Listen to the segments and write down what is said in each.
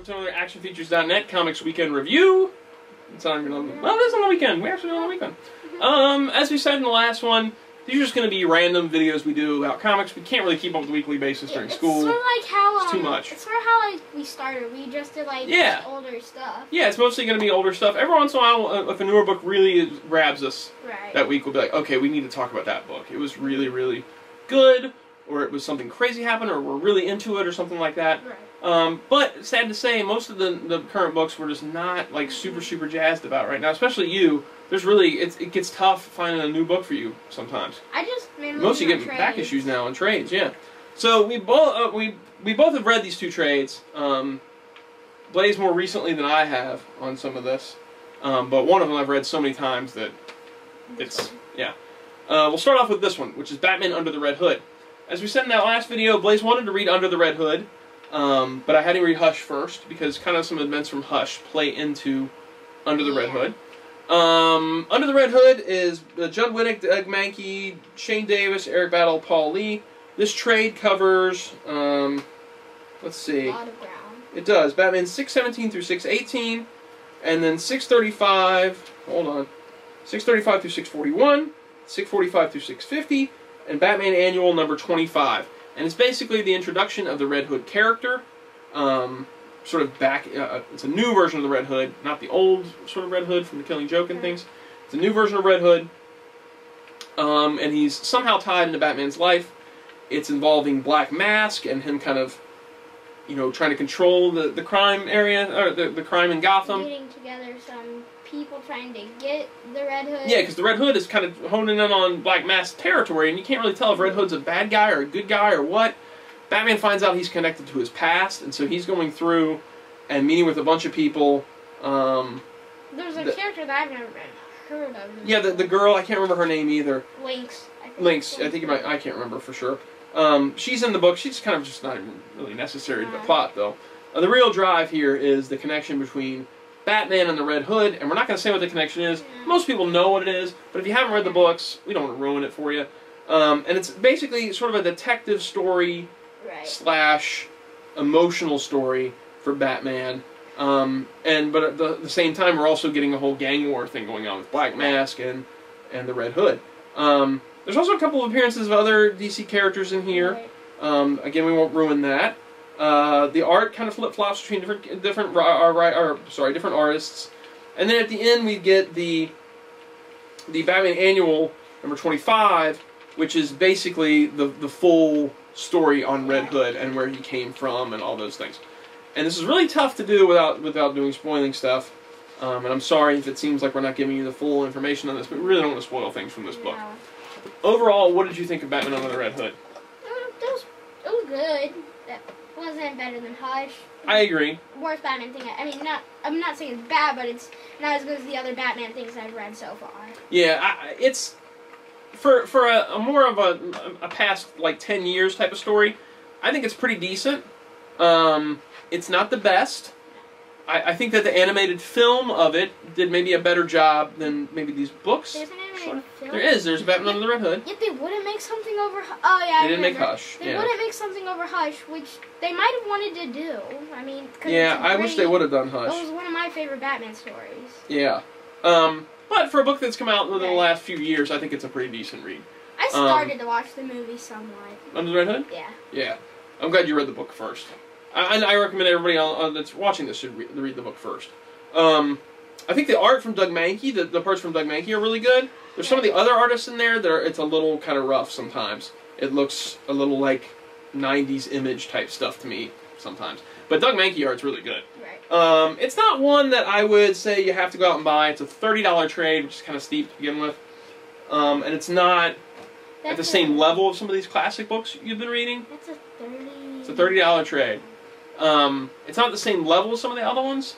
welcome to another ActionFeatures.net Comics Weekend Review. It's not even on, well, it is on the weekend. We're actually on the weekend. As we said in the last one, these are just going to be random videos we do about comics. We can't really keep up with a weekly basis during school. It's sort of like how it's too much. It's sort of how like we started. We just did like older stuff. Yeah, it's mostly going to be older stuff. Every once in a while, if a newer book really grabs us that week, we'll be like, okay, we need to talk about that book. It was really, really good, or it was something crazy happened, or we're really into it, or something like that. Right. But sad to say, most of the current books we're just not like super jazzed about right now. Especially you. There's really it gets tough finding a new book for you sometimes. I just mostly get back issues now in trades. Yeah. So we both have read these two trades. Blaze more recently than I have on some of this, but one of them I've read so many times that it's yeah. We'll start off with this one, which is Batman Under the Red Hood. As we said in that last video, Blaze wanted to read Under the Red Hood, but I had to read Hush first because kind of some events from Hush play into Under the Red Hood. Under the Red Hood is Judd Winick, Doug Mahnke, Shane Davis, Eric Battle, Paul Lee. This trade covers, let's see. A lot of ground. It does. Batman 617 through 618, and then 635, hold on, 635 through 641, 645 through 650, and Batman Annual number 25. And it's basically the introduction of the Red Hood character. Sort of back, it's a new version of the Red Hood, not the old sort of Red Hood from the Killing Joke and things. It's a new version of Red Hood, and he's somehow tied into Batman's life. It's involving Black Mask and him kind of, you know, trying to control the crime area, or the crime in Gotham. Getting together some people trying to get the Red Hood. Yeah, because the Red Hood is kind of honing in on Black Mask territory, and you can't really tell if Red Hood's a bad guy or a good guy or what. Batman finds out he's connected to his past, and so he's going through and meeting with a bunch of people. There's a character that I've never heard of. Yeah, the girl, I can't remember her name either. Lynx. I think I can't remember for sure. She's in the book. She's kind of just not even really necessary to the plot, though. The real drive here is the connection between Batman and the Red Hood, and we're not going to say what the connection is. Yeah. Most people know what it is, but if you haven't read the books, we don't want to ruin it for you. And it's basically sort of a detective story slash emotional story for Batman. But at the same time, we're also getting a whole gang war thing going on with Black Mask and the Red Hood. There's also a couple of appearances of other DC characters in here. Again, we won't ruin that. The art kind of flip-flops between different artists. And then at the end, we get the Batman Annual number 25, which is basically the full story on Red Hood and where he came from and all those things. And this is really tough to do without doing spoiling stuff. And I'm sorry if it seems like we're not giving you the full information on this, but we really don't want to spoil things from this book. Overall, what did you think of Batman Under the Red Hood? It was good. That wasn't better than Hush. I agree. Worst Batman thing. I mean, I'm not saying it's bad, but it's not as good as the other Batman things I've read so far. Yeah, it's for a more of a past like 10 years type of story. I think it's pretty decent. It's not the best. I think that the animated film of it did maybe a better job than maybe these books. There's an animated film? There is. There's Batman Under the Red Hood. Yet they wouldn't make something over... Oh, yeah, They didn't make Hush. They wouldn't make something over Hush, which they might have wanted to do. I mean... Yeah, I wish they would have done Hush. It was one of my favorite Batman stories. Yeah. But for a book that's come out within the last few years, I think it's a pretty decent read. I started to watch the movie somewhat. Under the Red Hood? Yeah. Yeah. I'm glad you read the book first. I recommend everybody that's watching this should read the book first. I think the art from Doug Mahnke, the parts from Doug Mahnke are really good. There's some of the other artists in there that it's a little kind of rough sometimes. It looks a little like 90s image type stuff to me sometimes. But Doug Mahnke art's really good. Right. It's not one that I would say you have to go out and buy. It's a $30 trade, which is kind of steep to begin with. And it's not at the same level of some of these classic books you've been reading. That's a 30... It's a $30 trade. It's not the same level as some of the other ones,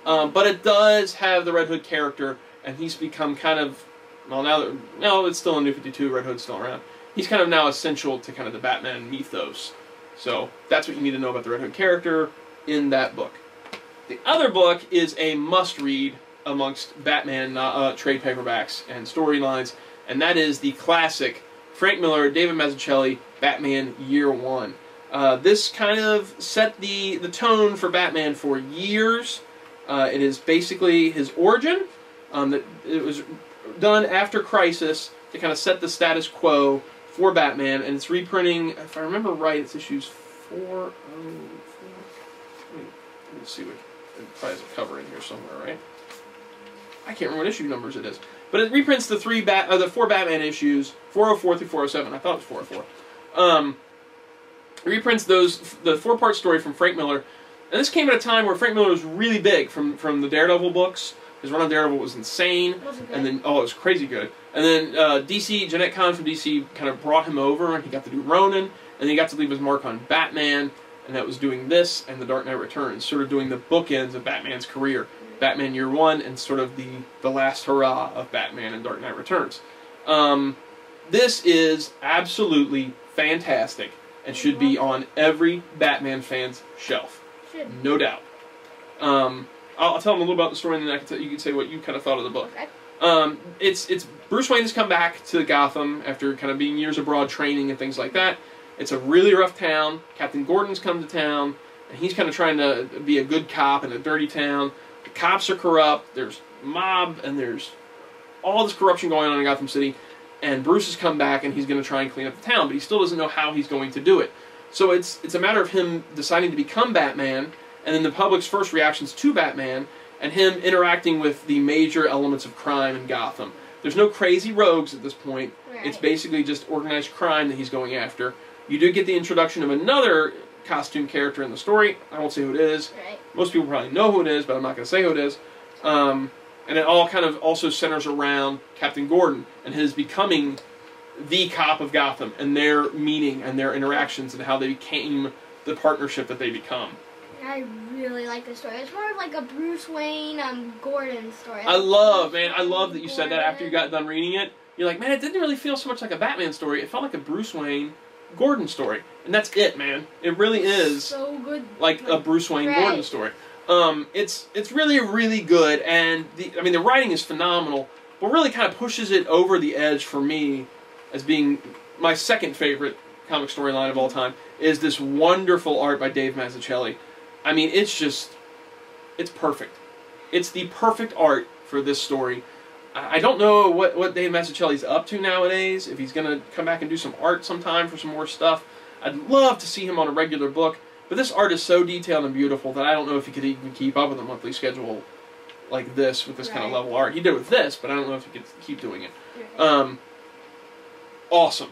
but it does have the Red Hood character, and he's become kind of, well, now it's still a New 52, Red Hood's still around. He's kind of now essential to kind of the Batman mythos. So that's what you need to know about the Red Hood character in that book. The other book is a must-read amongst Batman trade paperbacks and storylines, and that is the classic Frank Miller, David Mazzucchelli, Batman Year One. This kind of set the tone for Batman for years. It is basically his origin. It was done after Crisis to kind of set the status quo for Batman, and it's reprinting, if I remember right, it's issues 404. Let me see what, it probably has a cover in here somewhere, right? I can't remember what issue numbers it is. But it reprints the 4 Batman issues, 404 through 407. I thought it was 404. It reprints the 4-part story from Frank Miller. And this came at a time where Frank Miller was really big from the Daredevil books. His run on Daredevil was insane. And then, oh, it was crazy good. And then DC, Jeanette Kahn from DC kind of brought him over, and he got to do Ronin, and then he got to leave his mark on Batman, and that was doing this and The Dark Knight Returns, sort of doing the bookends of Batman's career. Batman Year One and sort of the last hurrah of Batman and Dark Knight Returns. This is absolutely fantastic and should be on every Batman fan's shelf. No doubt. I'll tell them a little about the story, and then you can say what you kind of thought of the book. Okay. It's Bruce Wayne has come back to Gotham after kind of being years abroad training and things like that. It's a really rough town. Captain Gordon's come to town, and he's kind of trying to be a good cop in a dirty town. The cops are corrupt. There's mob, and there's all this corruption going on in Gotham City. And Bruce has come back, and he's going to try and clean up the town, but he still doesn't know how he's going to do it. So it's a matter of him deciding to become Batman, and then the public's first reactions to Batman, and him interacting with the major elements of crime in Gotham. There's no crazy rogues at this point. Right. It's basically just organized crime that he's going after. You do get the introduction of another costume character in the story. I won't say who it is. Right. Most people probably know who it is, but I'm not going to say who it is. And it all kind of also centers around Captain Gordon and his becoming the cop of Gotham, and their meeting and their interactions and how they became the partnership that they become. I really like this story. It's more of like a Bruce Wayne, Gordon story. I love that you said that after you got done reading it. You're like, man, it didn't really feel so much like a Batman story. It felt like a Bruce Wayne, Gordon story. And that's it, man. It really is so good. Like a Bruce Wayne, Gordon story. It's really, really good, and the writing is phenomenal, but really kind of pushes it over the edge for me as being my second favorite comic storyline of all time, is this wonderful art by Dave Mazzucchelli. I mean, it's perfect. It's the perfect art for this story. I don't know what Dave Mazzucchelli's up to nowadays, if he's going to come back and do some art sometime for some more stuff. I'd love to see him on a regular book, but this art is so detailed and beautiful that I don't know if he could even keep up with a monthly schedule like this, with this kind of level art. He did with this, but I don't know if he could keep doing it. Awesome.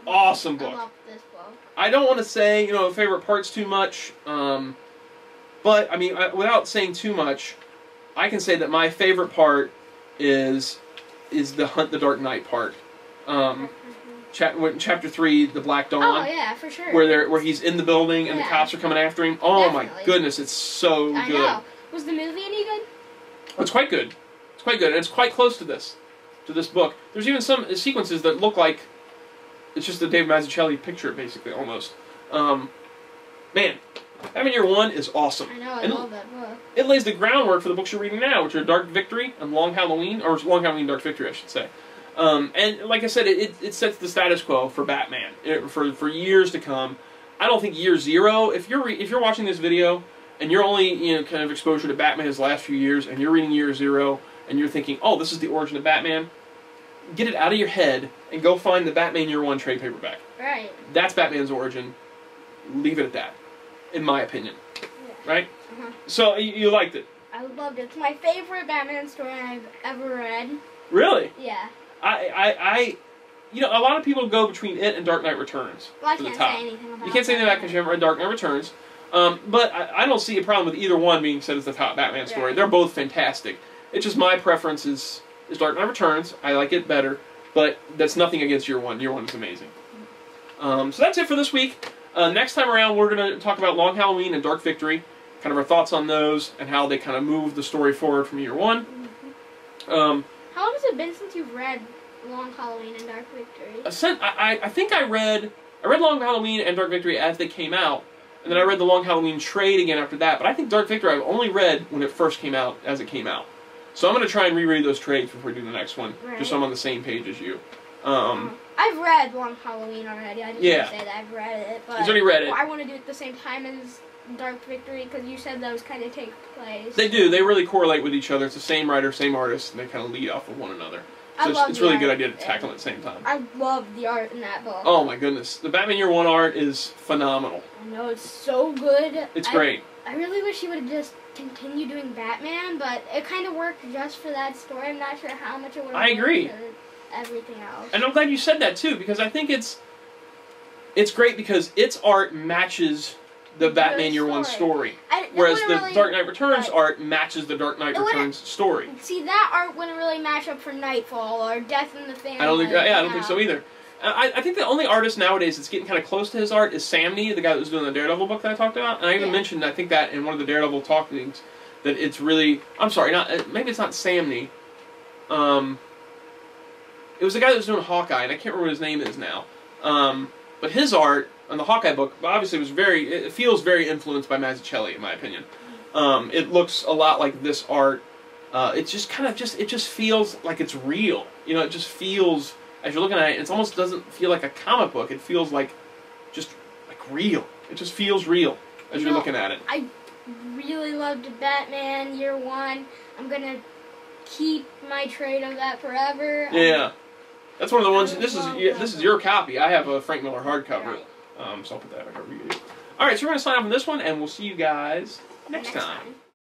Awesome book. I love this book. I don't want to say, favorite parts too much, but, without saying too much, I can say that my favorite part is the Hunt the Dark Knight part. Chapter 3, The Black Dawn. Oh, yeah, for sure. Where he's in the building and the cops are coming after him. Oh, definitely. My goodness, it's so good. I know. Was the movie any good? Oh, it's quite good. It's quite good, and it's quite close to this book. There's even some sequences that look like it's just a Dave Mazzucchelli picture, basically, almost. Man, Batman Year One is awesome. I know, I love that book. It lays the groundwork for the books you're reading now, which are Dark Victory and Long Halloween, or Long Halloween, Dark Victory, I should say. And like I said, it sets the status quo for Batman for years to come. I don't think Year Zero. If you're watching this video and you're only kind of exposure to Batman his last few years, and you're reading Year Zero and you're thinking, oh, this is the origin of Batman, get it out of your head and go find the Batman Year One trade paperback. Right. That's Batman's origin. Leave it at that, in my opinion. Yeah. Right. So you liked it. I loved it. It's my favorite Batman story I've ever read. Really? Yeah. A lot of people go between it and Dark Knight Returns. Well, I can't say anything about that. You can't say anything about it because you haven't read Dark Knight Returns. But I don't see a problem with either one being said as the top Batman story. Right. They're both fantastic. It's just my preference is Dark Knight Returns. I like it better, but that's nothing against Year One. Year One is amazing. So that's it for this week. Next time around, we're going to talk about Long Halloween and Dark Victory, kind of our thoughts on those, and how they kind of move the story forward from Year One. How long has it been since you've read Long Halloween and Dark Victory? I think I read Long Halloween and Dark Victory as they came out, and then I read the Long Halloween trade again after that, but I think Dark Victory I've only read when it first came out, as it came out. So I'm going to try and reread those trades before we do the next one, just so I'm on the same page as you. I I've read Long Halloween already. I just want to say that I've read it. But he's already read it. I want to do it at the same time as Dark Victory because you said those kind of take place. They do. They really correlate with each other. It's the same writer, same artist, and they kind of lead off of one another. So it's really a good idea to tackle it at the same time. I love the art in that book. Oh my goodness. The Batman Year One art is phenomenal. I know, it's so good. It's great. I really wish he would have just continued doing Batman, but it kind of worked just for that story. I'm not sure how much it would have I agree. worked for everything else. And I'm glad you said that too, because I think it's great because its art matches the Batman Year One story. Whereas the Dark Knight Returns art matches the Dark Knight Returns story. See, that art wouldn't really match up for Nightfall or Death in the Family. I don't think so either. I think the only artist nowadays that's getting kind of close to his art is Sam Neill, the guy that was doing the Daredevil book that I talked about. And I even mentioned, I think that in one of the Daredevil talkings, that it's really, I'm sorry, maybe it's not Sam Neill. It was the guy that was doing Hawkeye, and I can't remember what his name is now. But his art on the Hawkeye book obviously was it feels very influenced by Mazzucchelli, in my opinion. It looks a lot like this art. It just it just feels like it's real. You know, it just feels, as you're looking at it, it almost doesn't feel like a comic book. It feels like just like real. It just feels real as you're looking at it. I really loved Batman Year One. I'm gonna keep my trade of that forever. Yeah, that's one of the ones. This is your copy. I have a Frank Miller hardcover, so I'll put that back over you. All right, so we're gonna sign off on this one, and we'll see you guys next time.